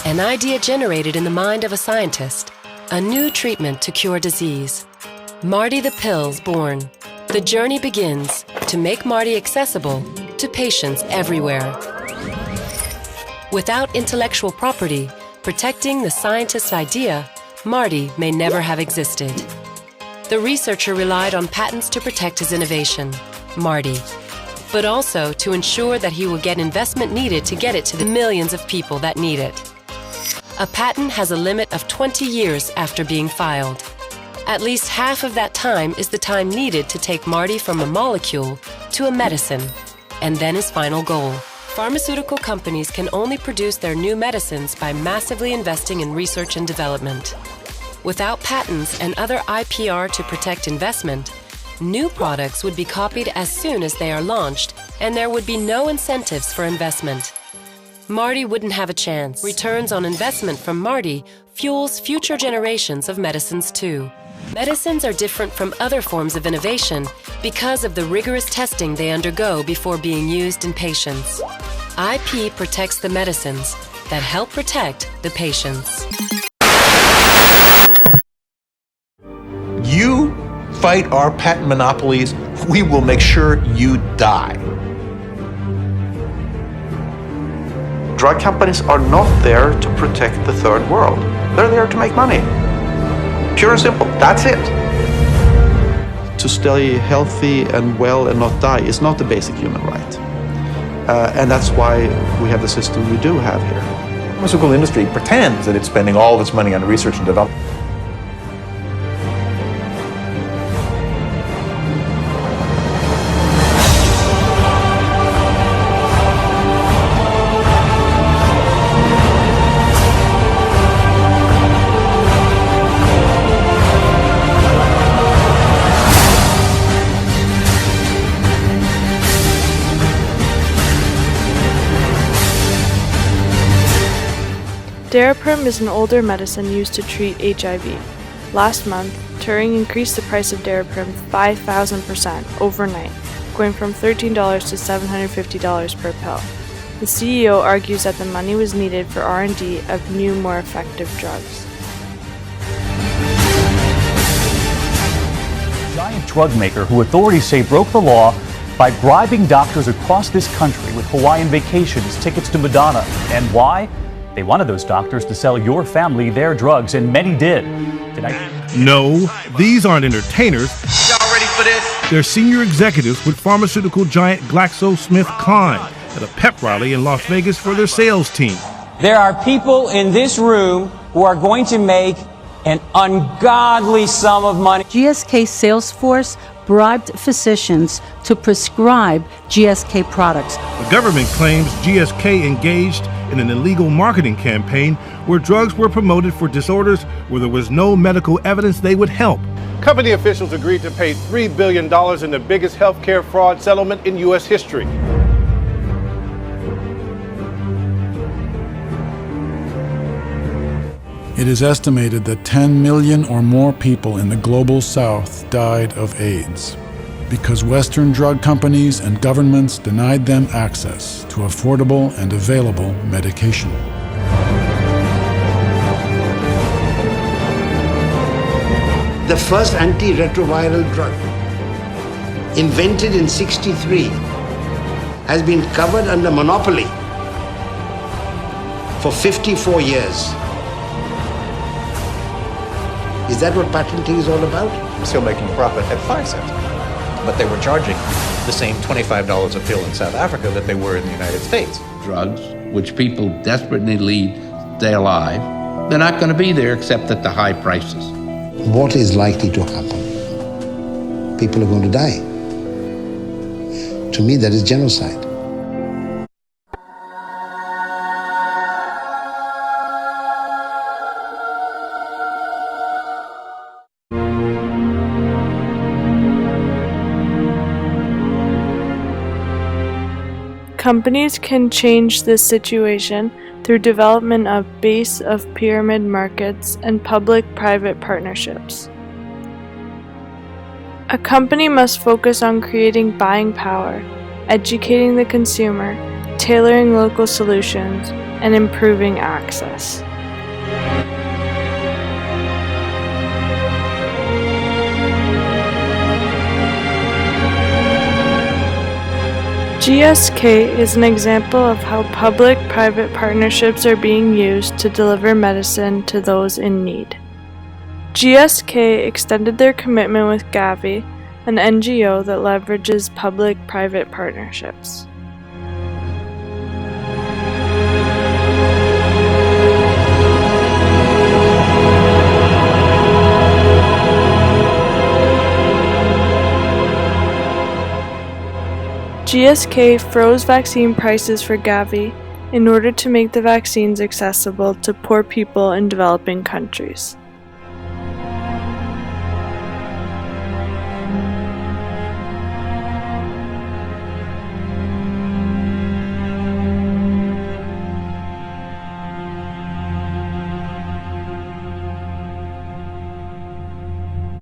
An idea generated in the mind of a scientist. A new treatment to cure disease. Marty the Pill's born. The journey begins to make Marty accessible to patients everywhere. Without intellectual property, protecting the scientist's idea, Marty may never have existed. The researcher relied on patents to protect his innovation, Marty, but also to ensure that he will get investment needed to get it to the millions of people that need it. A patent has a limit of 20 years after being filed. At least half of that time is the time needed to take Marty from a molecule to a medicine, and then his final goal. Pharmaceutical companies can only produce their new medicines by massively investing in research and development. Without patents and other IPR to protect investment, new products would be copied as soon as they are launched, and there would be no incentives for investment. Marty wouldn't have a chance. Returns on investment from Marty fuels future generations of medicines too. Medicines are different from other forms of innovation because of the rigorous testing they undergo before being used in patients. IP protects the medicines that help protect the patients. You fight our patent monopolies, we will make sure you die. Drug companies are not there to protect the third world. They're there to make money. Pure and simple, that's it. To stay healthy and well and not die is not a basic human right. And that's why we have the system we do have here. The pharmaceutical industry pretends that it's spending all of its money on research and development. Daraprim is an older medicine used to treat HIV. Last month, Turing increased the price of Daraprim 5,000% overnight, going from $13 to $750 per pill. The CEO argues that the money was needed for R&D of new, more effective drugs. Giant drug maker who authorities say broke the law by bribing doctors across this country with Hawaiian vacations, tickets to Madonna. And why? They wanted those doctors to sell your family their drugs, and many did. Tonight. No, these aren't entertainers. Y'all ready for this? They're senior executives with pharmaceutical giant GlaxoSmithKline at a pep rally in Las Vegas for their sales team. There are people in this room who are going to make an ungodly sum of money. GSK sales force bribed physicians to prescribe GSK products. The government claims GSK engaged in an illegal marketing campaign where drugs were promoted for disorders where there was no medical evidence they would help. Company officials agreed to pay $3 billion in the biggest healthcare fraud settlement in U.S. history. It is estimated that 10 million or more people in the global south died of AIDS because Western drug companies and governments denied them access to affordable and available medication. The first antiretroviral drug, invented in '63, has been covered under monopoly for 54 years. Is that what patenting is all about? Still making a profit at 5 cents. But they were charging the same $25 a pill in South Africa that they were in the United States. Drugs, which people desperately need to stay alive, they're not going to be there except at the high prices. What is likely to happen? People are going to die. To me, that is genocide. Companies can change this situation through development of base of pyramid markets and public-private partnerships. A company must focus on creating buying power, educating the consumer, tailoring local solutions, and improving access. GSK is an example of how public-private partnerships are being used to deliver medicine to those in need. GSK extended their commitment with Gavi, an NGO that leverages public-private partnerships. GSK froze vaccine prices for Gavi in order to make the vaccines accessible to poor people in developing countries.